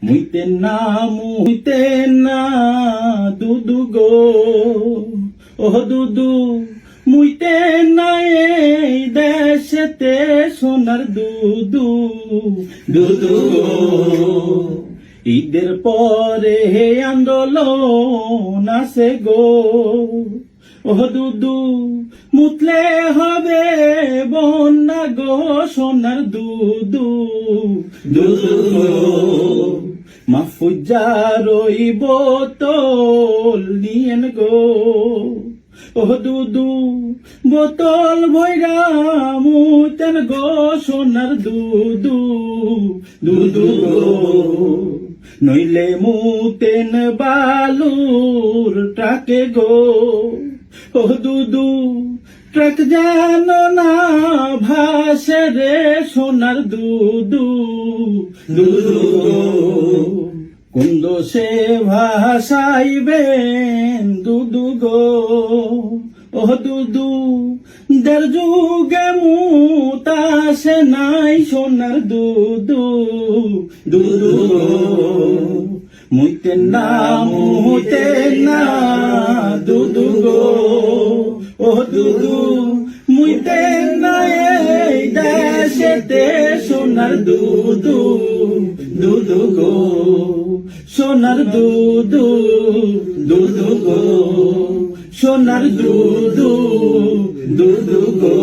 মুইতে না দুদু গো, ও দুদু মুইতে না এই দেশেতে সোনার দুদু, দুদু গো। ঈদের পরে আন্দোলন আছে গো, ও দুদু মুতলে হবে বন্যা গো, সোনার দুদু, দুদু গো। মাহফুজার ওই বোতল নিয়েন গো, ও দুদু বোতল ভৈরা মুতেন গো, সোনার দুদু, দুদু গো। নইলে মুতেন বালুর ট্রাকে গো, ও দুদু ট্রাক জানো না ভাসে রে, সোনার দুদু, দুদু গো। কোন দোষে ভাসাইবেন দুদু গো, ও দুদু দেড় যুগে মুতাসে নাই, সোনার দুদু, দুদু গো। মুইতে না দুদু গো, ও দুদু মুইতে না এই দেশেতে সোনার দুদু, দুদু গো, সোনার দুদু, দুদু গো, সোনার দুদু, দুদু গো।